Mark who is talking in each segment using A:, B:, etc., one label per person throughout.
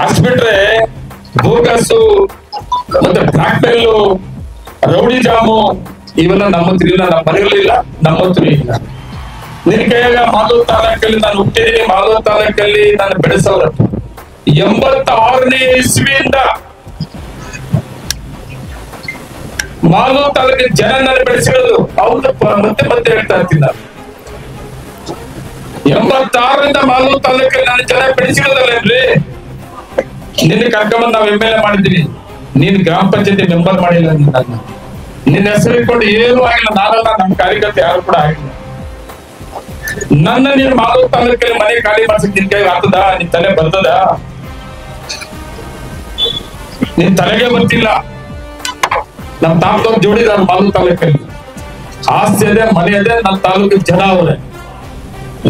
A: ಅಷ್ಟ್ ಬಿಟ್ರೆ ಬೋಗಸ್ಸು ಮತ್ತೆ ಬ್ಲಾಕ್ ಮೇಲ್ ರೌಡಿ ಜಾಮು ಇವೆಲ್ಲ ನಮ್ಮ ಹತ್ರ ಇಲ್ಲ, ನಮ್ಮ ಮನೆಯಲ್ಲಿಲ್ಲ, ನಮ್ಮ ಹತ್ರ ಇಲ್ಲ. ನಿನ್ ಕೈಯಾಗ ಮಾಲೂರು ತಾಲೂಕಲ್ಲಿ ನಾನು ಹುಟ್ಟಿದೀನಿ, ಮಾಲೂರು ತಾಲೂಕಲ್ಲಿ ನಾನು ಬೆಳೆಸೋರ 86ನೇ ಇಸ್ವಿಯಿಂದ ಮಾಲೂರು ತಾಲೂಕಿನ ಜನ ನಾನು ಬೆಳೆಸಿರೋದು. ಅವ್ರು ಮತ್ತೆ ಮತ್ತೆ ಹೇಳ್ತಾ ಇರ್ತೀನಿ ನಾನು 86ರಿಂದ ಮಾಲೂರು ತಾಲೂಕಲ್ಲಿ ನಾನು ಜನ ಬೆಳೆಸಿರೋದಲ್ಲೇನ್ರಿ. ನಿನ್ನ ಕರ್ಕೊಂಬಂದ್ ನಾವ್ MLA ಮಾಡಿದೀವಿ, ನೀನ್ ಗ್ರಾಮ ಪಂಚಾಯತಿ ಮೆಂಬರ್ ಮಾಡಿಲ್ಲ. ನಿನ್ನ ಹೆಸರು ಇಟ್ಕೊಂಡು ಏನೂ ಆಗಿಲ್ಲ, ನಾನಲ್ಲ, ನಮ್ಮ ಕಾರ್ಯಕರ್ತ ಯಾರು ಕೂಡ ಆಗಿಲ್ಲ. ನನ್ನ ನೀನು ಮಾಲೂರು ತಾಲೂಕಲ್ಲಿ ಮನೆ ಖಾಲಿ ಮಾಡ್ಸಕ್ ನಿನ್ ಕೈಗೆ ಆಗ್ತದ? ನಿನ್ ತಲೆ ಬರ್ತದ? ನಿನ್ ತಲೆಗೆ ಬರ್ತಿಲ್ಲ. ನಮ್ ತಾಲೂಕು ಜೋಡಿದಾರ ಮಾಲೂರು ತಾಲೂಕಲ್ಲಿ ಆಸ್ತಿ ಇದೆ, ಮನೆ ಇದೆ, ನಮ್ಮ ತಾಲೂಕಿನ ಜನ ಅವರೇ.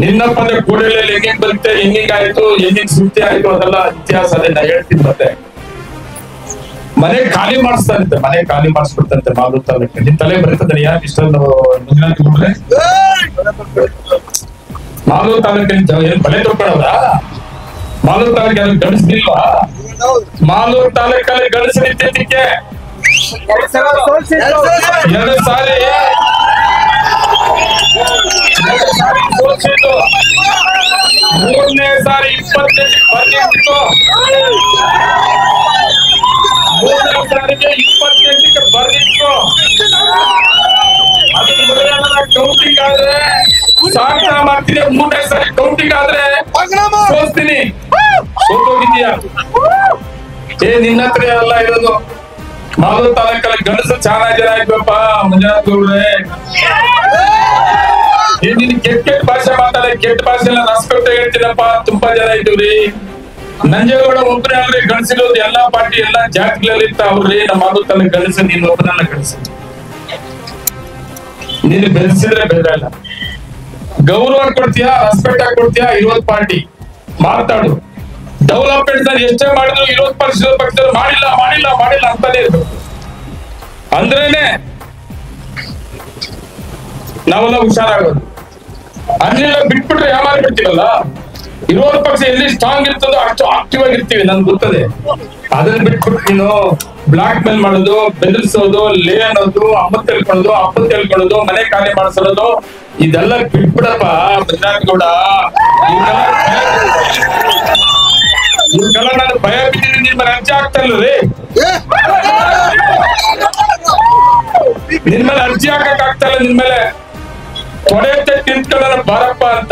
A: ನಿನ್ನಪ್ಪ ಅಂದ್ರೆ ಕೂಡಲೇ ಹೆಂಗ್ ಬರುತ್ತೆ, ಹೆಂಗಾಯ್ತು, ಹೆಂಗ್ ಸುದ್ದಿ ಆಯ್ತು, ಅದೆಲ್ಲ ಇತಿಹಾಸ ಅದೇ ನಾ ಹೇಳ್ತೀನಿ. ಮತ್ತೆ ಮನೆ ಖಾಲಿ ಮಾಡಿಸ್ತಾರಂತೆ, ಮನೆ ಖಾಲಿ ಮಾಡಿಸ್ಬಿಡ್ತಂತೆ ಮಾಲೂರು ತಾಲೂಕಲ್ಲಿ. ನಿನ್ ತಲೆ ಬರ್ತದೆ ಯಾಕೆ ಇಷ್ಟೊಂದು ಮಂಜುನಾಥ್ ಗೌಡ್ರೆ? ಮಾಲೂರು ತಾಲೂಕಲ್ಲಿ ಏನ್ ಬಲೆ ತಗೊಳವ್ರ? ಮಾಲೂರು ತಾಲೂಕಲ್ಲಿ ಗಣಿಸ್ಲಿಲ್ವಾ? ಮಾಲೂರು ತಾಲೂಕಲ್ಲಿ ಗಣಿಸ ನಿಂತಿದ್ದಕ್ಕೆ 2 ಸಾರಿ ಸೋಲ್ಸಿದ್ದು, 3ನೇ ಸಾರಿ 28 ಬರ್ಲಿತ್ತು, 3ನೇ ಸಾರಿಗೆ 28ಕ್ಕೆ ಬರ್ಲಿತ್ತು. ಕೌಂಟಿಂಗ್ ಆದ್ರೆ ಸಾಧನ ಮಾಡ್ತೀನಿ, 3ನೇ ಸಾರಿ ಕೌಂಟಿಂಗ್ ಆದ್ರೆ ಸೋಲ್ತೀನಿ. ಸೋತೋಗಿದ್ಯಾ? ನಿನ್ನ ಹತ್ರ ಎಲ್ಲ ಇರೋದು. ಮಾಲೂರು ತಾಲೂಕಲ್ಲಿ ಗಣಸು ಚೆನ್ನಾಗಿ ಜನ ಆಯ್ತಪ್ಪ ಮಂಜುನಾಥ್ ಗೌಡ್ರೆ. ನೀನ್ ಕೆಟ್ಟ ಭಾಷೆ ಮಾತಾಡ, ಕೆಟ್ಟ ಭಾಷೆ ಎಲ್ಲ ರೆಸ್ಪೆಕ್ಟ್ ಹೇಳ್ತೀನಪ್ಪ. ತುಂಬಾ ಜನ ಇದ್ದೀವ್ರಿ. ನಂಜೇಗೌಡ ಒಬ್ಬರೇ ಆದ್ರೆ ಗಣಸಿರೋದು ಎಲ್ಲಾ ಪಾರ್ಟಿ ಎಲ್ಲಾ ಜಾತಿಗಳಲ್ಲಿ ಇರ್ತ ಅವ್ರಿ. ನಮ್ಮ ಮಾಲೂರು ತಾಲೂಕು ಗಣಸ ನೀನ್ ಒಬ್ಬರನ್ನ ಗಣಸ. ನೀನು ಬೆಳೆಸಿದ್ರೆ ಬೆದರಲ್ಲ. ಗೌರವ ಕೊಡ್ತೀಯಾ, ರೆಸ್ಪೆಕ್ಟ್ ಆಗಿ ಕೊಡ್ತೀಯಾ, 20 ಪಾರ್ಟಿ ಮಾತಾಡು. ಡೆವಲಪ್ಮೆಂಟ್ ನಲ್ಲಿ ಎಷ್ಟೇ ಮಾಡಿದ್ರು 20% ಪಕ್ಷದಲ್ಲಿ ಮಾಡಿಲ್ಲ ಮಾಡಿಲ್ಲ ಮಾಡಿಲ್ಲ ಅಂತಾನೆ ಇರ್ಬೇಕು. ಅಂದ್ರೇನೆ ನಾವೆಲ್ಲ ಹುಷಾರಾಗೋದು. ಅದನ್ನೆಲ್ಲ ಬಿಟ್ಬಿಟ್ರೆ ಯಾರು ಬಿಡ್ತೀವಲ್ಲ. 20 ಪಕ್ಷ ಎಲ್ಲಿ ಸ್ಟ್ರಾಂಗ್ ಇರ್ತದೋ ಅಷ್ಟು ಆಕ್ಟಿವ್ ಆಗಿರ್ತೀವಿ, ನನ್ಗೆ ಗೊತ್ತದೆ. ಅದನ್ನ ಬಿಟ್ಬಿಟ್ಟು ನೀನು ಬ್ಲಾಕ್ ಮೇಲ್ ಮಾಡೋದು, ಬೆದರಿಸೋದು, ಲೇ ಅನ್ನೋದು, ಅಮ್ಮ ತಿಳ್ಕೊಳ್ಳೋದು, ಅಪ್ಪ ತಿಳ್ಕೊಳ್ಳೋದು, ಮನೆ ಖಾಲಿ ಮಾಡಿಸೋದು, ಇದೆಲ್ಲ ಬಿಟ್ಬಿಡಪ್ಪ ಮಂಜುನಾಥ್ ಗೌಡ. ಇವ್ರಿಗೆಲ್ಲ ನಾನು ಭಯ ಬಿದ್ದೀನಿ. ನಿನ್ ಮೇಲೆ ಅರ್ಜಿ ಆಗ್ತಾ ಇಲ್ಲರಿ, ನಿನ್ ಮೇಲೆ ಅರ್ಜಿ ಹಾಕಕ್ ಆಗ್ತಾ ಇಲ್ಲ. ನಿನ್ ಮೇಲೆ ತೊಡೆ ನಿಂತ್ಕೊಳ್ಳೋಣ ಬಾರಪ್ಪ ಅಂತ.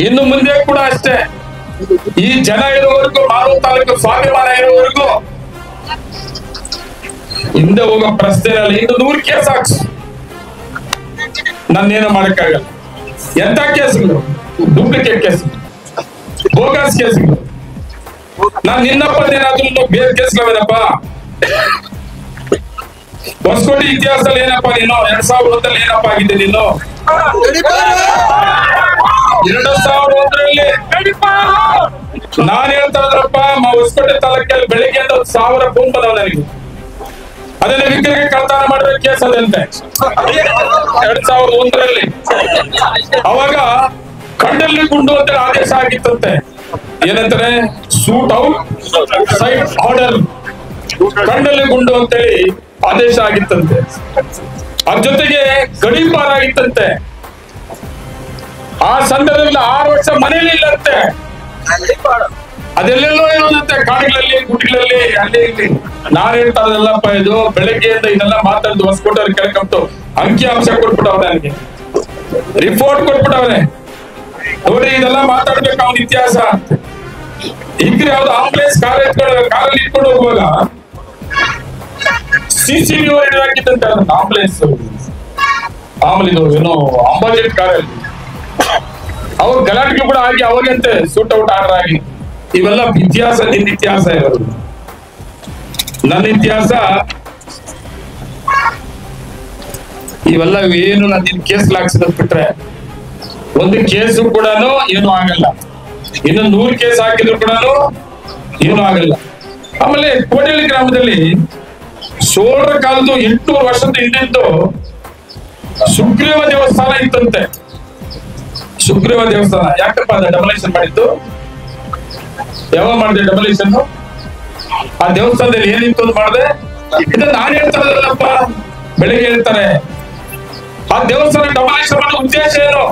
A: ಇನ್ನು ಮುಂದೆ ಕೂಡ ಅಷ್ಟೇ. ಈ ಜನ ಇರೋವರೆಗೂ, ಮಾಲೂರು ತಾಲೂಕು ಸ್ವಾಭಿಮಾನ ಇರೋವರೆಗೂ ಹಿಂದೆ ಹೋಗೋ ಪ್ರಶ್ನೆ ಇಲ್ಲ. ಇನ್ನು 100 ಕೇಸ್ ಹಾಕ್ಸು, ನಾನೇನು ಮಾಡಕ್ಕಾಗಲ್ಲ. ಎಂತ ಕೇಸ್ಗಳು? ಡೂಪ್ಲಿಕೇಟ್ ಕೇಸ್ಗಳು, ಬೋಗಸ್ ಕೇಸ್ಗಳು. ನಾನ್ ನಿನ್ನಪ್ಪನೇನಾದ್ರೂ ಬೇರೆ ಕೇಸ್ಗಳೇನಪ್ಪ? ಹೊಸಕೋಟೆ ಇತಿಹಾಸದಲ್ಲಿ ಏನಪ್ಪಾ ನೀನು? 2001ರಲ್ಲಿ ಏನಪ್ಪ ಆಗಿದೆ ನೀನು? 2001ರಲ್ಲಿ ನಾನ್ ಹೇಳ್ತಾ ಇದ್ರಪ್ಪ, ಹೊಸಕೋಟೆ ತಾಲೂಕಲ್ಲಿ ಬೆಳಿಗ್ಗೆ 1000 ಫೋನ್ ಬಂದವ ನನಗೆ. ಅದನ್ನ ವಿಕ್ರಿಗೆ ಕಳ್ತನ ಮಾಡಿರೋ ಕೇಸ್ ಅದಂತೆ 2001ರಲ್ಲಿ. ಅವಾಗ ಕಂಡಲ್ಲಿ ಗುಂಡು ಅಂತ ಆದೇಶ ಆಗಿತ್ತಂತೆ. ಏನಂತಾರೆ? Shoot out sight order. ಕಂಡಲ್ಲಿ ಗುಂಡು ಅಂತೇಳಿ ಆದೇಶ ಆಗಿತ್ತಂತೆ. ಅದ್ರ ಜೊತೆಗೆ ಗಡೀಪಾರ ಆಗಿತ್ತಂತೆ. ಆ ಸಂದರ್ಭದಲ್ಲಿ 6 ವರ್ಷ ಮನೇಲಿ ಇಲ್ಲಂತೆ. ಅದೆಲ್ಲೆಲ್ಲೋ ಇರೋದಂತೆ, ಕಾಡುಗಳಲ್ಲಿ, ಗುಡಿಗಳಲ್ಲಿ, ಅಲ್ಲಿ ಇಲ್ಲಿ. ನಾನ್ ಹೇಳ್ತಾ ಇದ್ದಲ್ಲಪ್ಪ, ಇದು ಬೆಳಗ್ಗೆಯಿಂದ ಇದೆಲ್ಲ ಮಾತಾಡಿದ್ದು ಹೊಸಕೋಟೆಯವ್ರು ಕೇಳ್ಕೊಂತು ಅಂಕಿ ಅಂಶ ಕೊಟ್ಬಿಟ್ಟವ್ರೆ, ನನಗೆ ರಿಪೋರ್ಟ್ ಕೊಟ್ಬಿಟ್ಟವ್ರೆ. ನೋಡಿ ಇದೆಲ್ಲ ಮಾತಾಡ್ಬೇಕು ಅವ್ನ ಇತಿಹಾಸ. ಈಗ ಯಾವ್ದು ಆಂಬುಲೆನ್ಸ್ ಕಾರಲ್ಲಿ ಇಟ್ಕೊಂಡು ಹೋಗುವಾಗ CCTV ಹಾಕಿದ್ದಂತೆ. ಅದನ್ನ ಆಂಬುಲೆನ್ಸ್ ಆಮೇಲೆ ಇದು ಏನೋ ಅಂಬಾಜೆಟ್ ಕಾರಲ್ಲಿ ಅವ್ರ ಗಲಾಟೆಗಳು ಕೂಡ ಆಗಿ ಅವಾಗಂತೆ ಸೂಟ್ ಔಟ್ ಆರ್ಡರ್ ಆಗಿ. ಇವೆಲ್ಲ ಇತಿಹಾಸ. ನಿನ್ನ ಇತಿಹಾಸ ಇರೋದು, ನನ್ನ ಇತಿಹಾಸ ಇವೆಲ್ಲ ಏನು. ನಾನು ನಿನ್ ಕೇಸ್ ಹಾಕ್ಸಿದ್ ಬಿಟ್ರೆ ಒಂದು ಕೇಸು ಕೂಡ ಏನು ಆಗಲ್ಲ. ಇನ್ನು 100 ಕೇಸ್ ಹಾಕಿದ್ರು ಕೂಡ ಏನು ಆಗಲ್ಲ. ಆಮೇಲೆ ಕೋಟೆಹಳ್ಳಿ ಗ್ರಾಮದಲ್ಲಿ ಸೋಳರ ಕಾಲದ್ದು 800 ವರ್ಷದ ಹಿಂದಿದ್ದು ಸುಗ್ರೀವ ದೇವಸ್ಥಾನ ಇತ್ತಂತೆ. ಸುಗ್ರೀವ ದೇವಸ್ಥಾನ ಯಾಕಪ್ಪ ಅದ ಡೆಮೊಲೇಷನ್ ಮಾಡಿದ್ದು? ಯಾವಾಗ ಮಾಡಿದೆ ಡೆಮೊಲಿಷನ್? ಆ ದೇವಸ್ಥಾನದಲ್ಲಿ ಏನಿತ್ತು ಅಂತ ಮಾಡಿದೆ? ಇದನ್ನ ನಾನು ಹೇಳ್ತಾ ಇರೋದಲ್ಲಪ್ಪ, ಬೆಳಿಗ್ಗೆ ಹೇಳ್ತಾರೆ. ಆ ದೇವಸ್ಥಾನ ಡೆಮೊಲಿಷನ್ ಮಾಡೋ ಉದ್ದೇಶ ಏನು?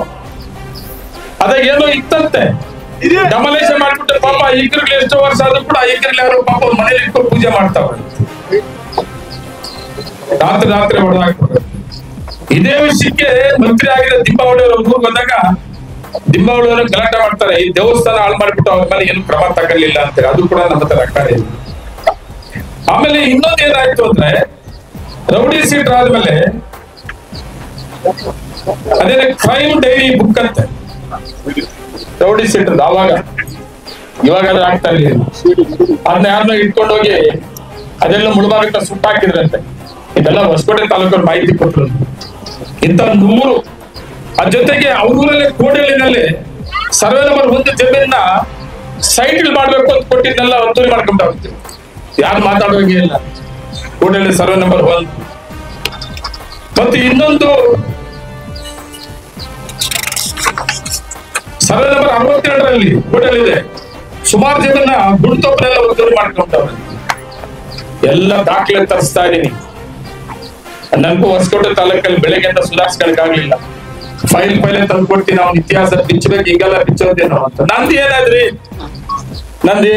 A: ಅದೇನೋ ಇತ್ತಂತೆ, ಡೆಮೊಲಿಷನ್ ಮಾಡ್ಬಿಟ್ಟು ಪಾಪ ಈಗರಿಗೆ ಎಷ್ಟೋ ವರ್ಷ ಆದ್ರೂ ಕೂಡ ಈಗರಲ್ಲಿ ಯಾರು ಪಾಪ ಅವ್ರ ಮನೇಲಿ ಇಟ್ಕೊಂಡು ಪೂಜೆ ಮಾಡ್ತಾವ್ರೆ, ರಾತ್ರಿ ರಾತ್ರಿ ಹೊಡೆದಾಕ್ತಾರೆ. ಇದೇ ವಿಷಯಕ್ಕೆ ಮಂತ್ರಿ ಆಗಿರೋ ದಿಂಬಾವಳಿ ಅವರು ಊರಿಗೆ ಬಂದಾಗ ದಿಂಬಾವಳಿ ಅವರು ಗಲಾಟೆ ಮಾಡ್ತಾರೆ, ಈ ದೇವಸ್ಥಾನ ಹಾಳು ಮಾಡ್ಬಿಟ್ಟು ಅವ್ರ ಮೇಲೆ ಏನು ಕ್ರಮ ತಗೊಳ್ಳಿಲ್ಲ ಅಂತ. ಅದು ಕೂಡ ನಮ್ಮ ಹತ್ರ ರೆಕಾರ್ಡ್ ಇದೆ. ಆಮೇಲೆ ಇನ್ನೊಂದು ಏನಾಯ್ತು ಅಂದ್ರೆ, ರೌಡಿ ಸೀಟರ್ ಆದ್ಮೇಲೆ ಅದೇನ ಕ್ರೈಮ್ ಡೈರಿ ಬುಕ್ ಅಂತೆ, ರೌಡಿ ಸೀಟರ್ ಆವಾಗ, ಇವಾಗ ಆಗ್ತಾ ಇರಲಿಲ್ಲ. ಅದನ್ನ ಯಾರನ್ನ ಇಟ್ಕೊಂಡು ಹೋಗಿ ಅದೆಲ್ಲ ಮುಳುಬಾಗಕ್ಕೆ ಸುಟ್ಟಾಕಿದ್ರಂತೆ. ಇದೆಲ್ಲ ಹೊಸಕೋಟೆ ತಾಲೂಕವ್ರು ಮಾಹಿತಿ ಕೊಟ್ಟರು. ಇಂಥ 100, ಅದ್ರ ಜೊತೆಗೆ ಅವ್ರೂರಲ್ಲೇ ಕೋಡಳ್ಳಿನಲ್ಲಿ ಸರ್ವೆ ನಂಬರ್ 1 ಜಮೀನ ಸೈಟ್ ಮಾಡ್ಬೇಕು ಅಂತ ಕೊಟ್ಟಿದ್ನೆಲ್ಲ ಒತ್ತುವರಿ ಮಾಡ್ಕೊಂಡು ಹೋಗ್ತೀವಿ. ಯಾರು ಮಾತಾಡೋಂಗೆ ಇಲ್ಲ. ಕೋಡಳ್ಳಿ ಸರ್ವೆ ನಂಬರ್ 1 ಮತ್ತು ಇನ್ನೊಂದು ಸರ್ವೆ ನಂಬರ್ 62ರಲ್ಲಿ ಕೋಡಳ್ಳಿದೆ. ಸುಮಾರು ಜಮೀನ ಗುಡ್ತೊಪ್ಪನೆಲ್ಲ ಒತ್ತುವರಿ ಮಾಡ್ಕೊಂಡವ್ರೆ. ಎಲ್ಲ ದಾಖಲೆ ತರಿಸ್ತಾ ಇದೀನಿ. ನನಗೂ ಹೊಸಕೋಟೆ ತಾಲೂಕಲ್ಲಿ ಬೆಳಗ್ಗೆಯಿಂದ ಸುಧಾರಿಸ್ಕೊಳಕ್ಕಾಗ್ಲಿಲ್ಲ. ಫೈಲ್ ತಂದು ಕೊಡ್ತೀನಿ, ಅವ್ನ ಇತಿಹಾಸ ಬಿಚ್ಚಬೇಕು, ಈಗೆಲ್ಲ ಬಿಚ್ಚೋದೇನೋ ಅಂತ. ನಂದು ಏನಾದ್ರಿ, ನಂದು